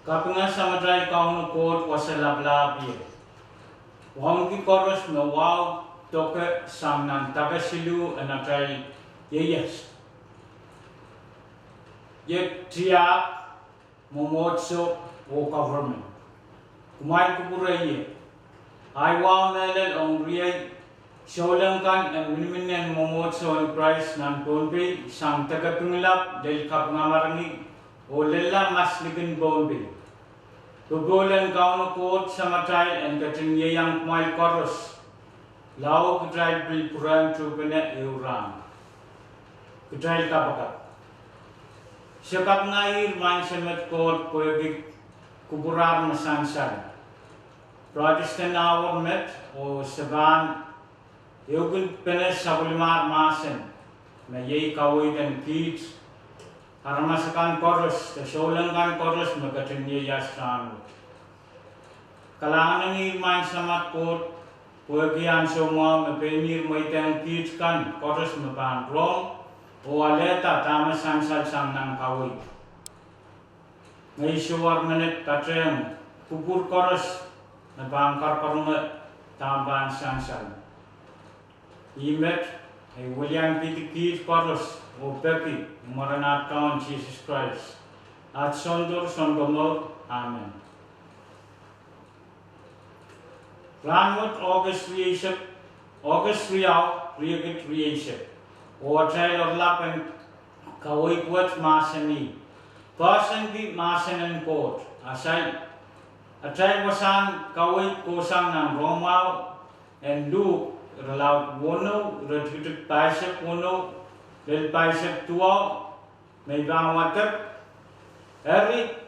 Kapinga samadrai kaunu kot wasalabla biye. Wangki koros no wow toke samnang tagasilu anatrai yeyes. Yet tia momotso o government. Kumai kupuraye. Aiwa melel on riay Solankan and Minimin momotso and price nan POHNPEI sang tagapingilap del kapngamarangi o lela maslikin POHNPEI. Tugulan kauno kot samatai and kating yayang kumail koros. Lau kutray bil puran trupene euran. Kutray kapakat. Sekap ngair main semet kot koyagik kuburar masansan. Protestand awar met o seban Eugen penes sabulimar masen, na yei kawai dan kids, haramasakan koros, kesolangan koros magatinye yasran. Kalangan ng irmain samat kot, puagian semua mapenir maitang kids kan koros mapan rong, o aleta tama sansal sang nang kawai. Ngay suwar menit katreng kubur koros, na bangkar karunga tamban sansal. Imet William P. Keith Paros o Becky Maranatha Jesus Christ. At Sondor Sondomor. Amen. Ranwood August Riau Riagit Rieship. O Trail of Lapan Kawikwat Masani. Person ki Masan and Court. Aside a trail wasan Kawik Kosang and Romau and Luke. Relaut wono, retutuk paisap wono, lel paisap tua, may bangwatak. Eri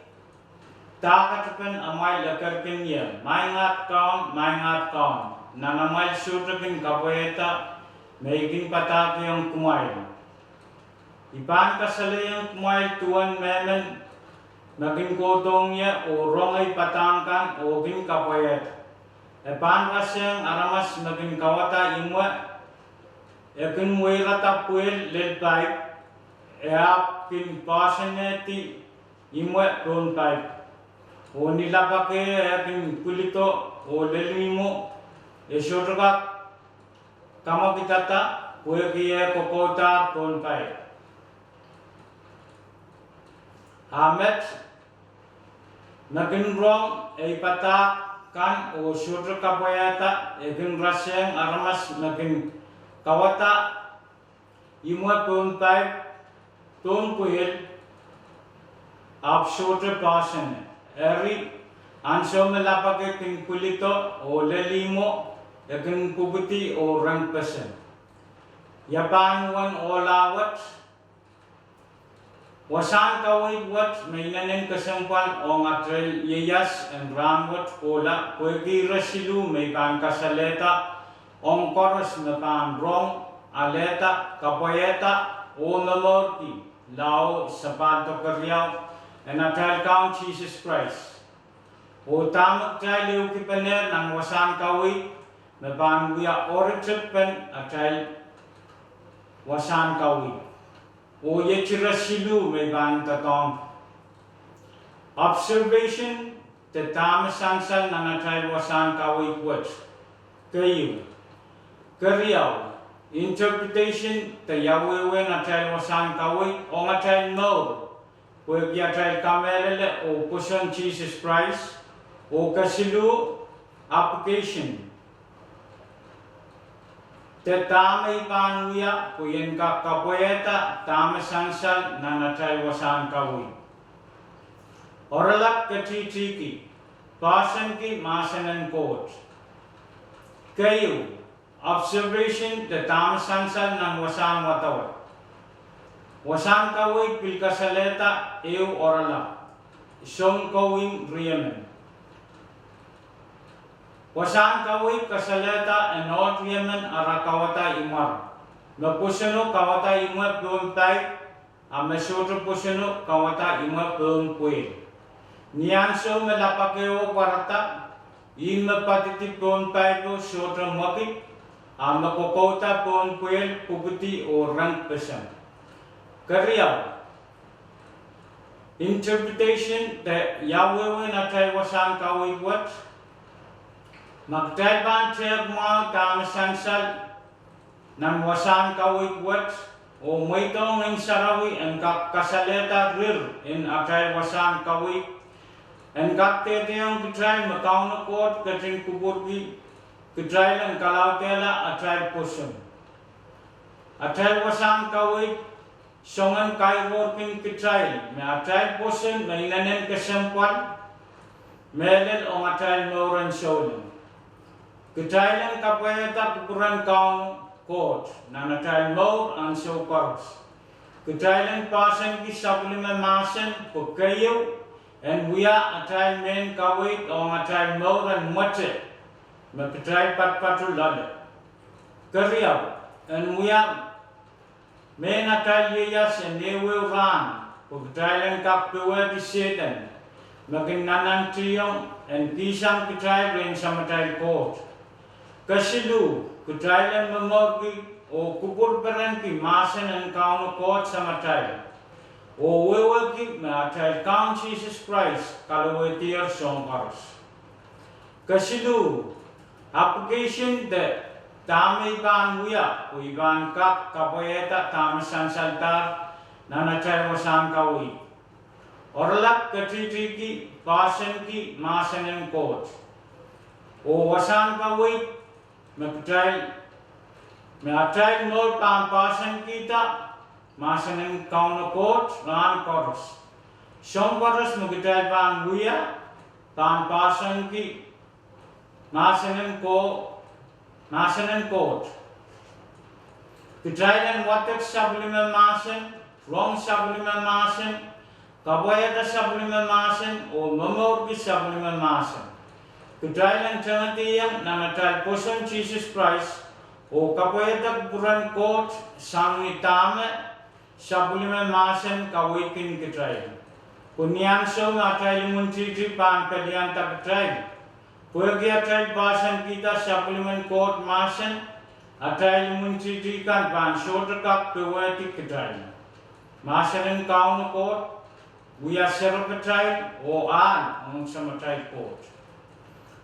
takatakan amay lakarkin niya, maingat kaon, nangamay sutakin kapayeta, may king pataki ang kumain. Ipan kasali ang kumain tuan memen, naging kodong niya o rongay patangkan o king kapayeta. Epan rasyang aramas naging kawata imwa ekin muirata puil lelpai eap kin paseneti imwa POHNPEI o nilapake ekin pulito o lelimo esotraka kamakitata puekie kokota POHNPEI Hamet naging rong eipata kan o sudra kapayata egin rasyang aramas naging kawata imwa POHNPEI ton kuhil ap sudra pasen eri anso melapake king pulito o lelimo egin kubuti o rang pesen yapanuan o lawat wasan kawai buat mainanin kesempan o ngatrel yeyas and ranwat kola kuegi resilu may pan kasaleta ong koros na pan rong aleta kapayeta o nalorti lao sapato karyaw and atal count Jesus Christ o tamak tayo kipaner ng wasan kawai na pan wiya orichet pen atal wasan kawai o yechirasilu may bang tatong observation te tamasansal na natay wasan kaway kwat kayo karyaw interpretation te yawewe natay wasan kaway o natay no pwag yatay kamelele o puson Jesus Christ o kasilu application Tetamay panuya kuyen ka kapayeta tamasansal na natay wasan kawi. Oralak kachitiki, pasan ki masanan kot. Kayo, observation te tamasansal ng wasan watawat. Wasan kawi pilkasaleta ew oralak. Isong kawing riyamen. Wasan kawai kasaleta and not Yemen arakawata imar. Napusuno kawata imar POHNPEI, amesoto pusuno kawata imar POHNPEI. Nianso melapakeo parata, ima patiti POHNPEI ko soto makit, amakokota POHNPEI puputi o rang pesan. Karyaw, interpretation that Yahweh na tay wasan kawig wat magtay ban tiyag mga kamasansal ng wasan kawig wat o may tong ng sarawi ang kasaleta rir in atay wasan kawig and kakte tiyang kitray makaw na kot kating kuburgi kitray lang kalaw tela atay puson atay wasan kawig songan kay working kitray may atay puson may nanen kasampan melel o atay moran solan kitray lang kapayata kukuran kaong kot na natay mo ang sokars kitray lang pasan ki supplement masan pagkayo and we are atay men kawit o atay mo ran mate magkitray patpatul lada kariyaw and we are men atay yeyas and they will run pagkitray lang kaptuwa di setan maginanang tiyong and kisang kitray rin sa matay kot kasilu kitray lang mamorgi o kupurperan ki masan ang kaunu kot sa matay o wewagi matay kaun Jesus Christ kalawetier songkars kasilu application that tami ban huya o iban kap kapayeta tami sansaltar na natay wasan kawi orlak katitiki pasan ki masan ang kot o wasan kawi magtay matay mo pampasan kita masanang kauna kot ran koros song koros magtay bang buya pampasan ki masanang kot kitray lang watak supplement masan wrong supplement masan kabayata supplement masan o mamorgi supplement masan kitray lang tiyang na natay puson Jesus Christ o kapayata kukuran kot sangi tama supplement masan kawikin kitray kunyan so natay yung titi pan kalian tak kitray pwede atay basan kita supplement kot masan atay yung titi kan pan shorter kap pwede kitray masan ang kaun kot we are serap kitray o an ang samatay kot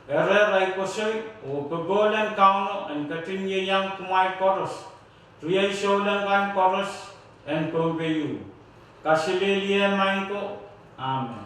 Era rai kosoi o pegolan kauno and katinye yang kumai koros. Riyay sholan kan koros and kobeyu. Kasililia main ko. Amen.